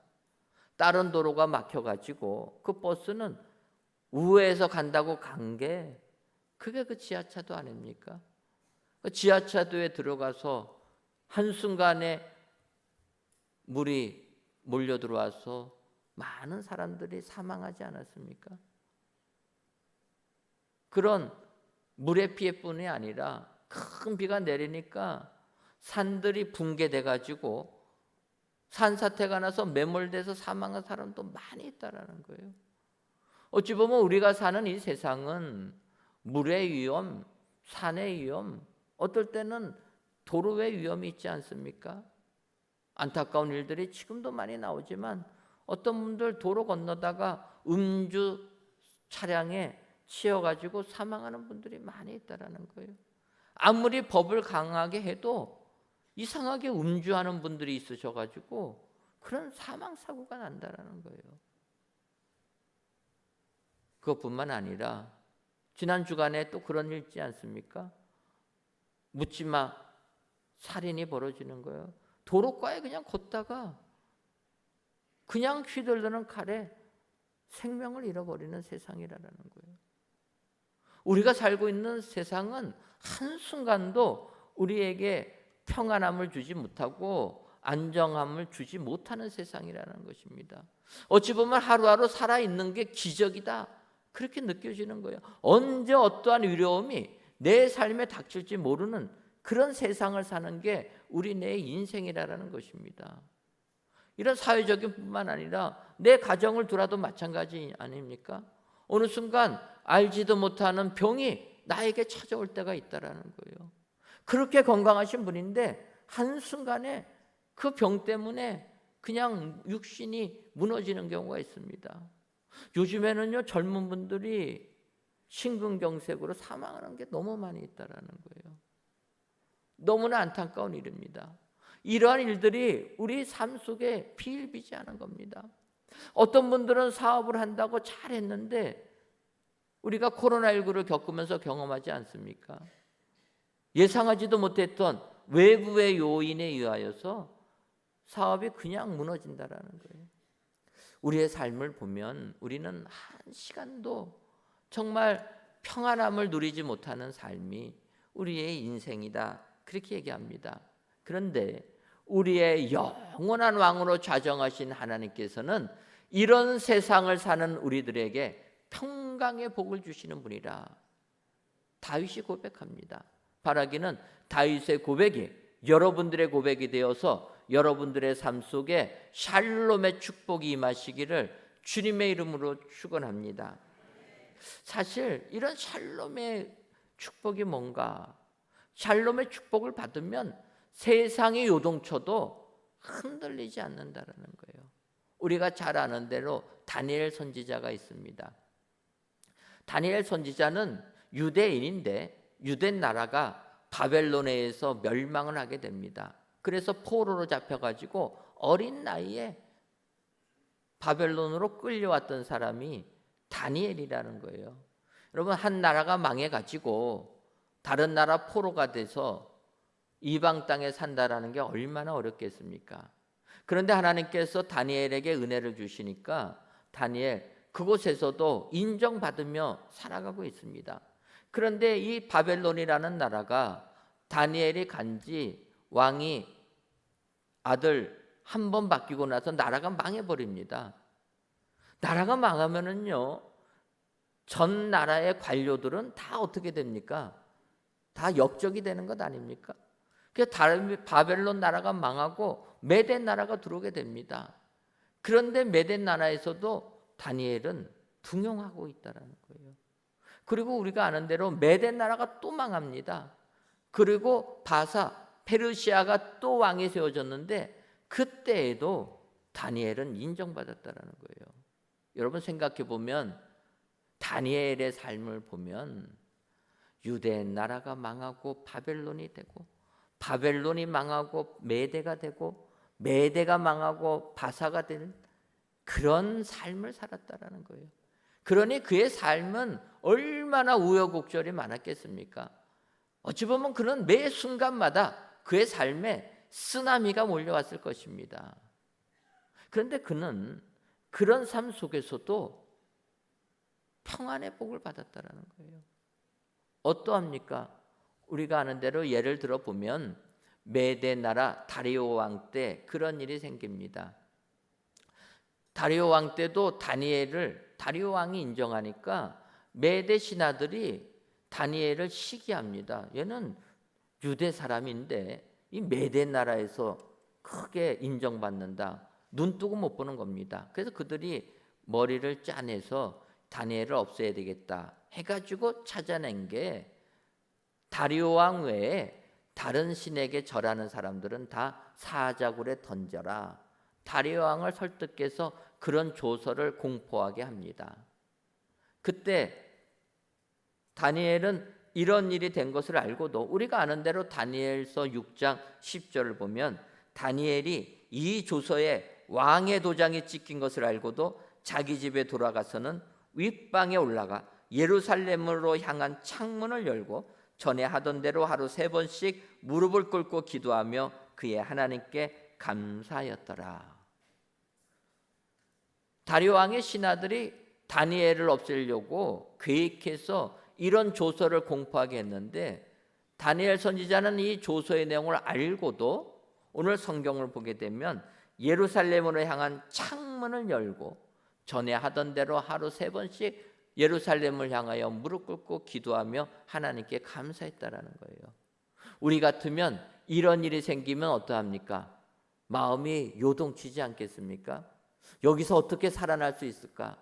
다른 도로가 막혀가지고 그 버스는 우회해서 간다고 간 게 그게 그 지하차도 아닙니까? 그 지하차도에 들어가서 한순간에 물이 몰려 들어와서 많은 사람들이 사망하지 않았습니까? 그런 물의 피해뿐이 아니라 큰 비가 내리니까 산들이 붕괴돼 가지고 산사태가 나서 매몰돼서 사망한 사람도 많이 있다라는 거예요. 어찌 보면 우리가 사는 이 세상은 물의 위험, 산의 위험, 어떨 때는 도로의 위험이 있지 않습니까? 안타까운 일들이 지금도 많이 나오지만 어떤 분들 도로 건너다가 음주 차량에 치여가지고 사망하는 분들이 많이 있다라는 거예요. 아무리 법을 강하게 해도 이상하게 음주하는 분들이 있으셔가지고 그런 사망 사고가 난다라는 거예요. 그것뿐만 아니라 지난 주간에 또 그런 일 있지 않습니까? 묻지마 살인이 벌어지는 거예요. 도로가에 그냥 걷다가 그냥 휘둘르는 칼에 생명을 잃어버리는 세상이라는 거예요. 우리가 살고 있는 세상은 한순간도 우리에게 평안함을 주지 못하고 안정함을 주지 못하는 세상이라는 것입니다. 어찌 보면 하루하루 살아있는 게 기적이다, 그렇게 느껴지는 거예요. 언제 어떠한 위로움이 내 삶에 닥칠지 모르는 그런 세상을 사는 게 우리 내 인생이라는 것입니다. 이런 사회적인 뿐만 아니라 내 가정을 두라도 마찬가지 아닙니까? 어느 순간 알지도 못하는 병이 나에게 찾아올 때가 있다라는 거예요. 그렇게 건강하신 분인데 한순간에 그 병 때문에 그냥 육신이 무너지는 경우가 있습니다. 요즘에는요, 젊은 분들이 심근경색으로 사망하는 게 너무 많이 있다라는 거예요. 너무나 안타까운 일입니다. 이러한 일들이 우리 삶 속에 비일비재하는 겁니다. 어떤 분들은 사업을 한다고 잘했는데 우리가 코로나19를 겪으면서 경험하지 않습니까? 예상하지도 못했던 외부의 요인에 의하여서 사업이 그냥 무너진다라는 거예요. 우리의 삶을 보면 우리는 한 시간도 정말 평안함을 누리지 못하는 삶이 우리의 인생이다, 그렇게 얘기합니다. 그런데 우리의 영원한 왕으로 좌정하신 하나님께서는 이런 세상을 사는 우리들에게 평강의 복을 주시는 분이라 다윗이 고백합니다. 바라기는 다윗의 고백이 여러분들의 고백이 되어서 여러분들의 삶 속에 샬롬의 축복이 임하시기를 주님의 이름으로 축원합니다. 사실 이런 샬롬의 축복이 뭔가? 샬롬의 축복을 받으면 세상이 요동쳐도 흔들리지 않는다는 거예요. 우리가 잘 아는 대로 다니엘 선지자가 있습니다. 다니엘 선지자는 유대인인데 유대 나라가 바벨론에 의해서 멸망을 하게 됩니다. 그래서 포로로 잡혀가지고 어린 나이에 바벨론으로 끌려왔던 사람이 다니엘이라는 거예요. 여러분, 한 나라가 망해가지고 다른 나라 포로가 돼서 이방 땅에 산다라는 게 얼마나 어렵겠습니까? 그런데 하나님께서 다니엘에게 은혜를 주시니까 다니엘 그곳에서도 인정받으며 살아가고 있습니다. 그런데 이 바벨론이라는 나라가 다니엘이 간지 왕이 아들 한 번 바뀌고 나서 나라가 망해버립니다. 나라가 망하면은요, 전 나라의 관료들은 다 어떻게 됩니까? 다 역적이 되는 것 아닙니까? 그래서 바벨론 나라가 망하고 메대 나라가 들어오게 됩니다. 그런데 메대 나라에서도 다니엘은 등용하고 있다라는 거예요. 그리고 우리가 아는 대로 메대 나라가 또 망합니다. 그리고 페르시아가 또 왕이 세워졌는데 그때에도 다니엘은 인정받았다라는 거예요. 여러분, 생각해 보면 다니엘의 삶을 보면 유대 나라가 망하고 바벨론이 되고, 바벨론이 망하고 메대가 되고, 메대가 망하고 바사가 되는 그런 삶을 살았다라는 거예요. 그러니 그의 삶은 얼마나 우여곡절이 많았겠습니까? 어찌 보면 그런 매 순간마다 그의 삶에 쓰나미가 몰려왔을 것입니다. 그런데 그는 그런 삶 속에서도 평안의 복을 받았다라는 거예요. 어떠합니까? 우리가 아는 대로 예를 들어 보면 메대 나라 다리오 왕 때 그런 일이 생깁니다. 다리오 왕 때도 다리오 왕이 인정하니까 메대 신하들이 다니엘을 시기합니다. 얘는 유대 사람인데 이 메대 나라에서 크게 인정받는다. 눈 뜨고 못 보는 겁니다. 그래서 그들이 머리를 짜내서 다니엘을 없애야 되겠다 해가지고 찾아낸 게 다리오 왕 외에 다른 신에게 절하는 사람들은 다 사자굴에 던져라. 다리오 왕을 설득해서 그런 조서를 공포하게 합니다. 그때 다니엘은 이런 일이 된 것을 알고도 우리가 아는 대로 다니엘서 6장 10절을 보면 다니엘이 이 조서에 왕의 도장이 찍힌 것을 알고도 자기 집에 돌아가서는 윗방에 올라가 예루살렘으로 향한 창문을 열고 전에 하던 대로 하루 3번씩 무릎을 꿇고 기도하며 그의 하나님께 감사하였더라. 다리오 왕의 신하들이 다니엘을 없애려고 계획해서 이런 조서를 공포하게 했는데 다니엘 선지자는 이 조서의 내용을 알고도 오늘 성경을 보게 되면 예루살렘으로 향한 창문을 열고 전에 하던 대로 하루 3번씩 예루살렘을 향하여 무릎 꿇고 기도하며 하나님께 감사했다라는 거예요. 우리 같으면 이런 일이 생기면 어떠합니까? 마음이 요동치지 않겠습니까? 여기서 어떻게 살아날 수 있을까?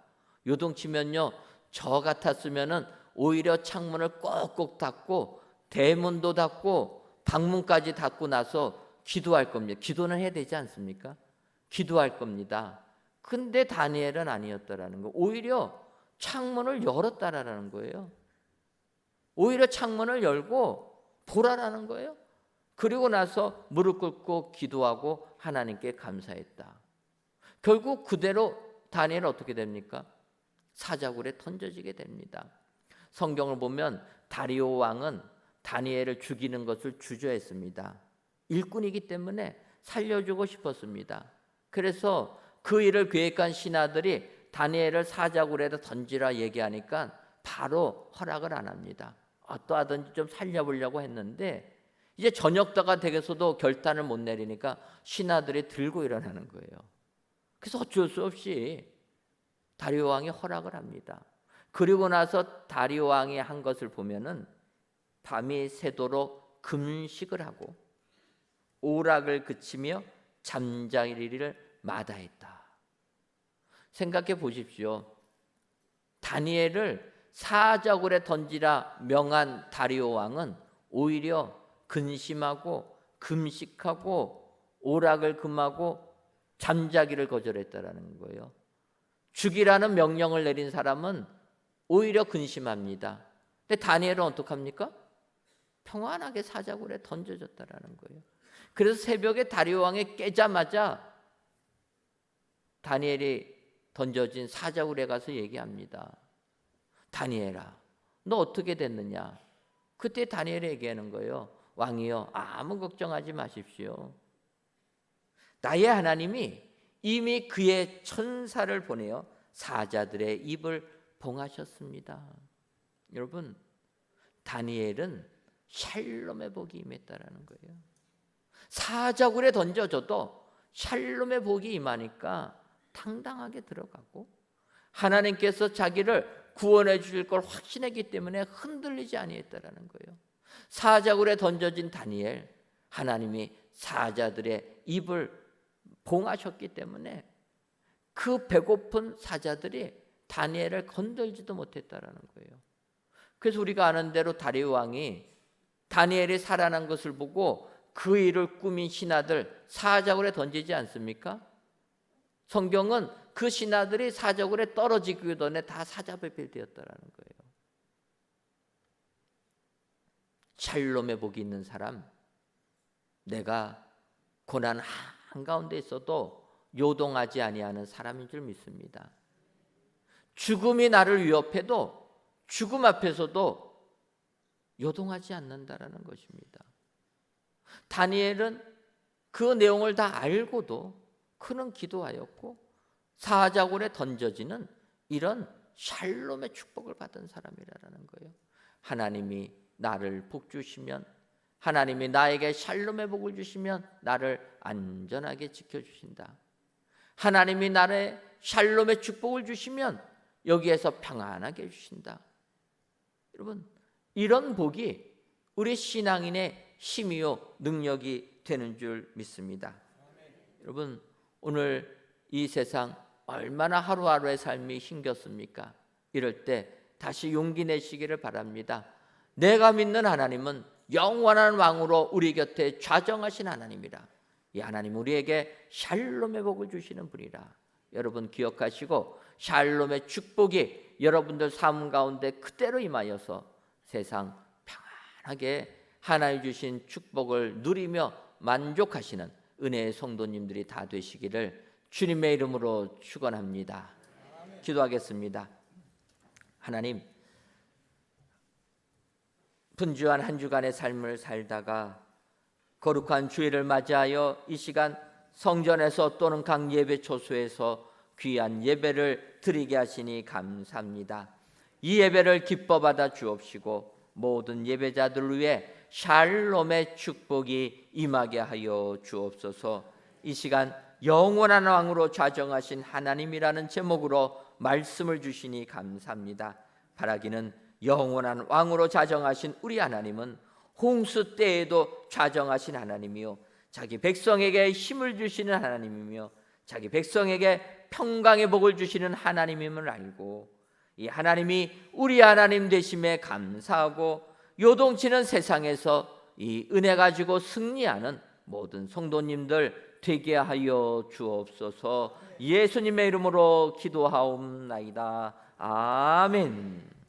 요동치면요, 저 같았으면은 오히려 창문을 꼭꼭 닫고 대문도 닫고 방문까지 닫고 나서 기도할 겁니다. 기도는 해야 되지 않습니까? 기도할 겁니다. 근데 다니엘은 아니었다라는 거. 오히려 창문을 열었다라는 거예요. 오히려 창문을 열고 보라라는 거예요. 그리고 나서 무릎 꿇고 기도하고 하나님께 감사했다. 결국 그대로 다니엘은 어떻게 됩니까? 사자굴에 던져지게 됩니다. 성경을 보면 다리오 왕은 다니엘을 죽이는 것을 주저했습니다. 일꾼이기 때문에 살려주고 싶었습니다. 그래서 그 일을 계획한 신하들이 다니엘을 사자굴에다 던지라 얘기하니까 바로 허락을 안 합니다. 어떠하든지 좀 살려보려고 했는데 이제 저녁다가 되겠어도 결단을 못 내리니까 신하들이 들고 일어나는 거예요. 그래서 어쩔 수 없이 다리오 왕이 허락을 합니다. 그리고 나서 다리오 왕이 한 것을 보면은 밤이 새도록 금식을 하고 오락을 그치며 잠자리를 마다했다. 생각해 보십시오. 다니엘을 사자굴에 던지라 명한 다리오 왕은 오히려 근심하고 금식하고 오락을 금하고 잠자기를 거절했다라는 거예요. 죽이라는 명령을 내린 사람은 오히려 근심합니다. 근데 다니엘은 어떡합니까? 평안하게 사자굴에 던져졌다라는 거예요. 그래서 새벽에 다리오 왕이 깨자마자 다니엘이 던져진 사자굴에 가서 얘기합니다. 다니엘아, 너 어떻게 됐느냐? 그때 다니엘이 얘기하는 거예요. 왕이여, 아무 걱정하지 마십시오. 나의 하나님이 이미 그의 천사를 보내어 사자들의 입을 봉하셨습니다. 여러분, 다니엘은 샬롬의 복이 임했다라는 거예요. 사자굴에 던져져도 샬롬의 복이 임하니까 당당하게 들어가고 하나님께서 자기를 구원해 주실 걸 확신했기 때문에 흔들리지 아니했다라는 거예요. 사자굴에 던져진 다니엘, 하나님이 사자들의 입을 봉하셨기 때문에 그 배고픈 사자들이 다니엘을 건들지도 못했다라는 거예요. 그래서 우리가 아는 대로 다리오 왕이 다니엘이 살아난 것을 보고 그 일을 꾸민 신하들 사자굴에 던지지 않습니까? 성경은 그 신하들이 사자굴에 떨어지기 전에 다 사자배필되었다라는 거예요. 샬롬의 복이 있는 사람, 내가 고난 한가운데 있어도 요동하지 아니하는 사람인 줄 믿습니다. 죽음이 나를 위협해도 죽음 앞에서도 요동하지 않는다라는 것입니다. 다니엘은 그 내용을 다 알고도 그는 기도하였고 사자굴에 던져지는 이런 샬롬의 축복을 받은 사람이라는 거예요. 하나님이 나를 복 주시면, 하나님이 나에게 샬롬의 복을 주시면 나를 안전하게 지켜주신다. 하나님이 나의 샬롬의 축복을 주시면 여기에서 평안하게 해주신다. 여러분, 이런 복이 우리 신앙인의 힘이요 능력이 되는 줄 믿습니다. 여러분, 오늘 이 세상 얼마나 하루하루의 삶이 힘겹습니까? 이럴 때 다시 용기 내시기를 바랍니다. 내가 믿는 하나님은 영원한 왕으로 우리 곁에 좌정하신 하나님이라. 이 하나님 우리에게 샬롬의 복을 주시는 분이라. 여러분 기억하시고 샬롬의 축복이 여러분들 삶 가운데 그대로 임하여서 세상 평안하게 하나님 주신 축복을 누리며 만족하시는 은혜의 성도님들이 다 되시기를 주님의 이름으로 축원합니다. 기도하겠습니다. 하나님, 분주한 한 주간의 삶을 살다가 거룩한 주일을 맞이하여 이 시간 성전에서 또는 각 예배 초소에서 귀한 예배를 드리게 하시니 감사합니다. 이 예배를 기뻐 받아 주옵시고 모든 예배자들 위해 샬롬의 축복이 임하게 하여 주옵소서. 이 시간 영원한 왕으로 좌정하신 하나님이라는 제목으로 말씀을 주시니 감사합니다. 바라기는 영원한 왕으로 좌정하신 우리 하나님은 홍수 때에도 좌정하신 하나님이요 자기 백성에게 힘을 주시는 하나님이며 자기 백성에게 평강의 복을 주시는 하나님임을 알고 이 하나님이 우리 하나님 되심에 감사하고 요동치는 세상에서 이 은혜 가지고 승리하는 모든 성도님들 되게 하여 주옵소서. 예수님의 이름으로 기도하옵나이다. 아멘.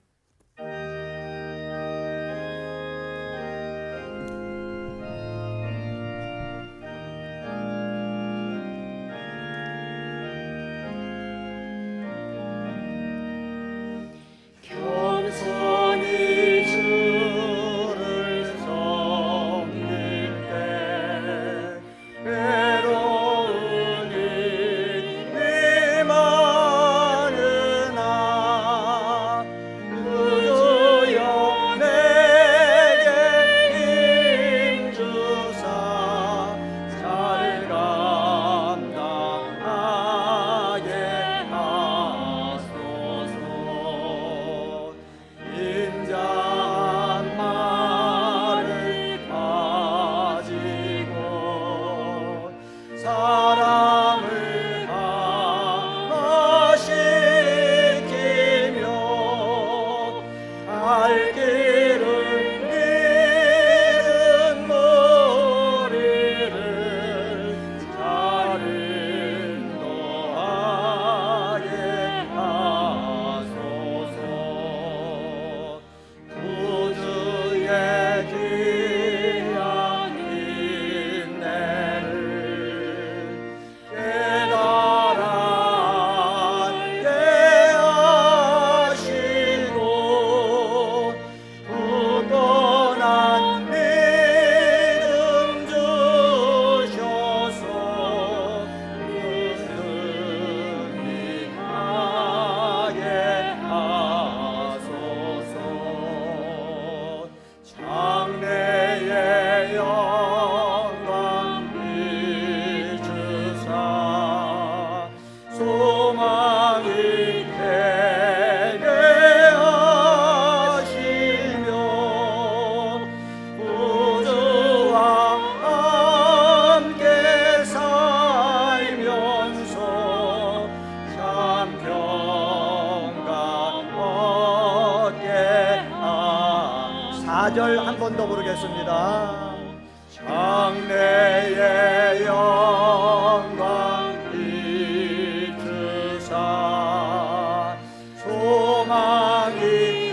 4절 한 번 더 부르겠습니다. 장래의 영광 주사 소망이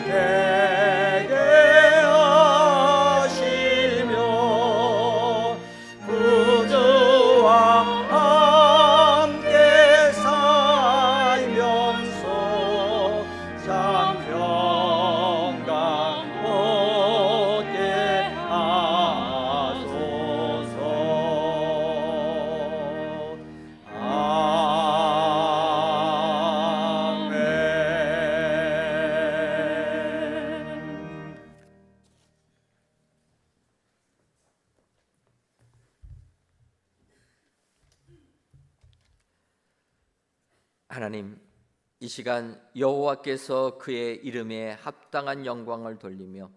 되게 하시며 구주와 함께 살면서 장평강 얻게 하소서. 아멘. 하나님, 이 시간 여호와께서 그의 이름에 합당한 영광을 돌리며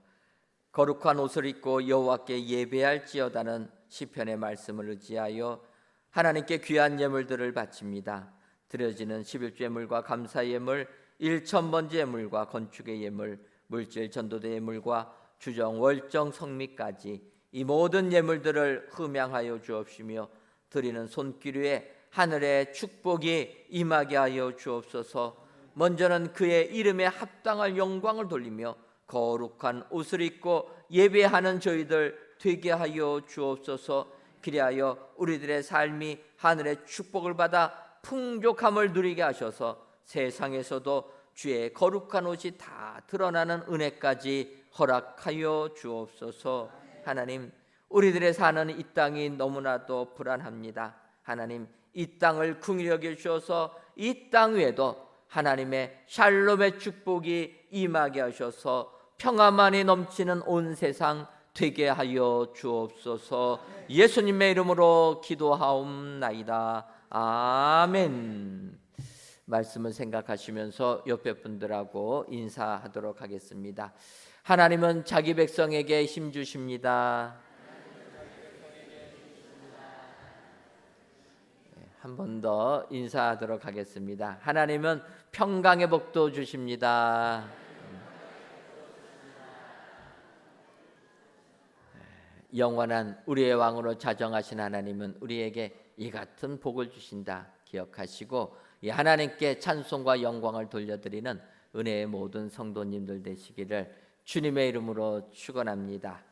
거룩한 옷을 입고 여호와께 예배할지어다는 시편의 말씀을 의지하여 하나님께 귀한 예물들을 바칩니다. 드려지는 11조예물과 감사예물, 1,000번째 예물과 건축의 예물, 물질 전도대 예물과 주정 월정 성미까지 이 모든 예물들을 흠양하여 주옵시며 드리는 손길 위에 하늘의 축복이 임하게 하여 주옵소서. 먼저는 그의 이름에 합당할 영광을 돌리며 거룩한 옷을 입고 예배하는 저희들 되게 하여 주옵소서. 그리하여 우리들의 삶이 하늘의 축복을 받아 풍족함을 누리게 하셔서 세상에서도 주의 거룩한 옷이 다 드러나는 은혜까지 허락하여 주옵소서. 하나님, 우리들의 사는 이 땅이 너무나도 불안합니다. 하나님, 이 땅을 긍휼히 여겨 주셔서 이 땅 위에도 하나님의 샬롬의 축복이 임하게 하셔서 평화만이 넘치는 온 세상 되게 하여 주옵소서. 예수님의 이름으로 기도하옵나이다. 아멘. 말씀을 생각하시면서 옆에 분들하고 인사하도록 하겠습니다. 하나님은 자기 백성에게 힘 주십니다. 한 번 더 인사하도록 하겠습니다. 하나님은 평강의 복도 주십니다. 영원한 우리의 왕으로 자정하신 하나님은 우리에게 이 같은 복을 주신다 기억하시고, 이 하나님께 찬송과 영광을 돌려드리는 은혜의 모든 성도님들 되시기를 주님의 이름으로 축원합니다.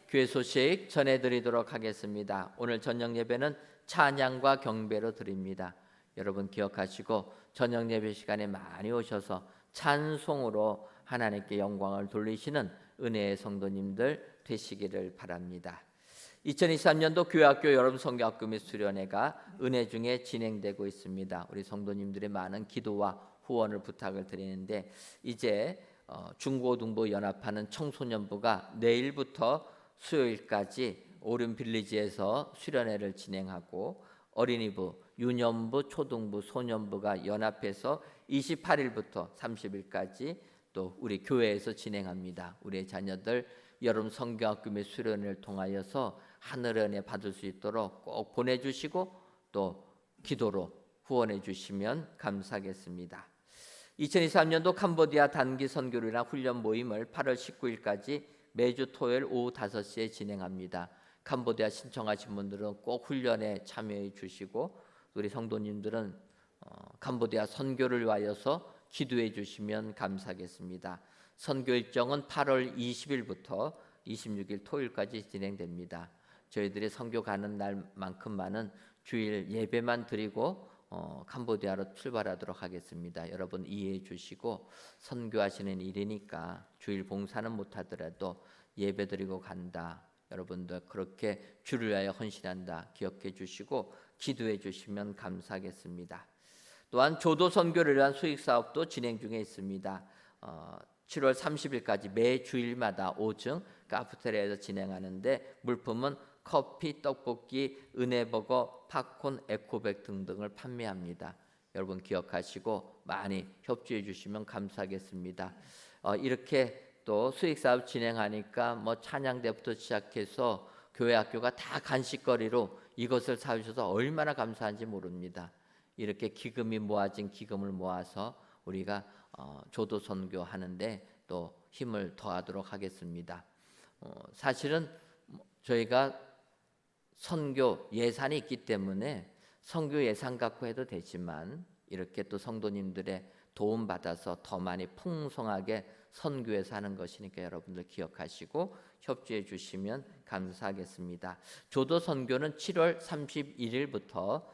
교회 소식 전해드리도록 하겠습니다. 오늘 저녁 예배는 찬양과 경배로 드립니다. 여러분 기억하시고 저녁 예배 시간에 많이 오셔서 찬송으로 하나님께 영광을 돌리시는 은혜의 성도님들 되시기를 바랍니다. 2023년도 교회학교 여름 성경학교 및 수련회가 은혜 중에 진행되고 있습니다. 우리 성도님들의 많은 기도와 후원을 부탁을 드리는데, 이제 중고등부 연합하는 청소년부가 내일부터 수요일까지 오륜 빌리지에서 수련회를 진행하고, 어린이부, 유년부, 초등부, 소년부가 연합해서 28일부터 30일까지 또 우리 교회에서 진행합니다. 우리의 자녀들 여름 성경학교 및 수련회를 통하여서 하늘의 은혜 받을 수 있도록 꼭 보내주시고 또 기도로 후원해 주시면 감사하겠습니다. 2023년도 캄보디아 단기 선교류나 훈련 모임을 8월 19일까지 매주 토요일 오후 5시에 진행합니다. 캄보디아 신청하신 분들은 꼭 훈련에 참여해 주시고, 우리 성도님들은 캄보디아 선교를 위하여서 기도해 주시면 감사하겠습니다. 선교 일정은 8월 20일부터 26일 토요일까지 진행됩니다. 저희들이 선교 가는 날만큼만은 주일 예배만 드리고 캄보디아로 출발하도록 하겠습니다. 여러분 이해해 주시고, 선교하시는 일이니까 주일 봉사는 못하더라도 예배 드리고 간다. 여러분들 그렇게 주를 위하여 헌신한다 기억해 주시고 기도해 주시면 감사하겠습니다. 또한 조도 선교를 위한 수익 사업도 진행 중에 있습니다. 7월 30일까지 매 주일마다 5층 카페테리아에서 진행하는데, 물품은 커피, 떡볶이, 은혜버거, 팝콘, 에코백 등등을 판매합니다. 여러분 기억하시고 많이 협조해 주시면 감사하겠습니다. 이렇게 또 수익사업 진행하니까 찬양대부터 시작해서 교회 학교가 다 간식거리로 이것을 사주셔서 얼마나 감사한지 모릅니다. 이렇게 기금이 모아진 기금을 모아서 우리가 조도 선교하는데 또 힘을 더하도록 하겠습니다. 사실은 저희가 선교 예산이 있기 때문에 선교 예산 갖고 해도 되지만 이렇게 또 성도님들의 도움 받아서 더 많이 풍성하게 선교해서 하는 것이니까 여러분들 기억하시고 협조해 주시면 감사하겠습니다. 조도 선교는 7월 31일부터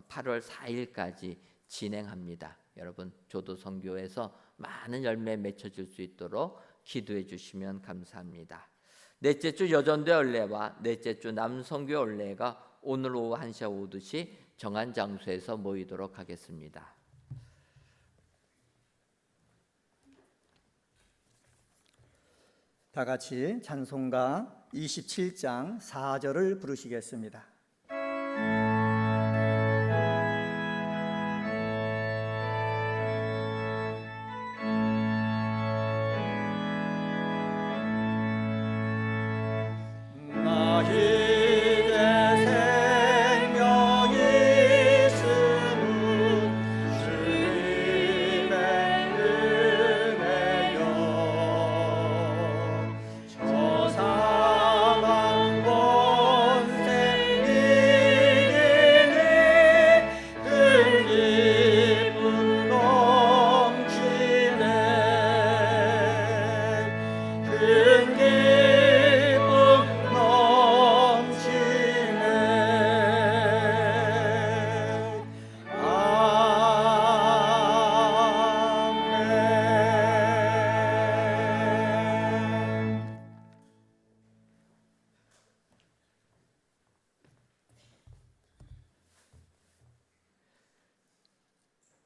8월 4일까지 진행합니다. 여러분 조도 선교에서 많은 열매 맺혀질 수 있도록 기도해 주시면 감사합니다. 넷째 주 여전대 연례와 넷째 주 남선교 연례가 오늘 오후 1시와 5시 정한 장소에서 모이도록 하겠습니다. 다 같이 찬송가 27장 4절을 부르시겠습니다.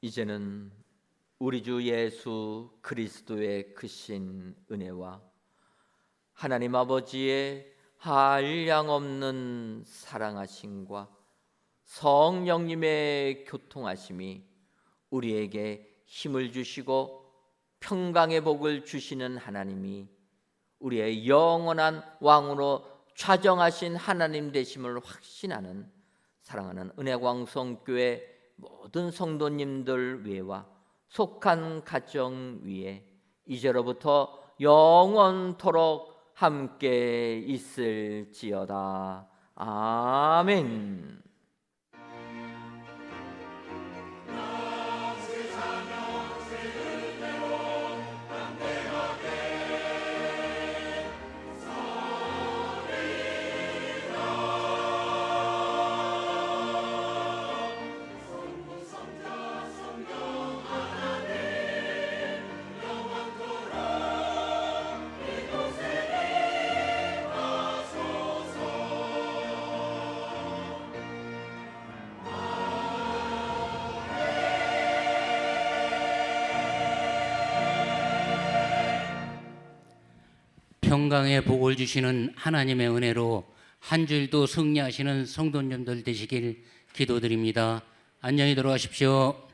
이제는 우리 주 예수 그리스도의 크신 은혜와 하나님 아버지의 한량없는 사랑하심과 성령님의 교통하심이 우리에게 힘을 주시고 평강의 복을 주시는 하나님이 우리의 영원한 왕으로 좌정하신 하나님 되심을 확신하는 사랑하는 은혜광성교회 모든 성도님들 위에와 속한 가정 위에 이제로부터 영원토록 함께 있을지어다. 아멘. 평강의 복을 주시는 하나님의 은혜로 한 주일도 승리하시는 성도님들 되시길 기도드립니다. 안녕히 들어가십시오.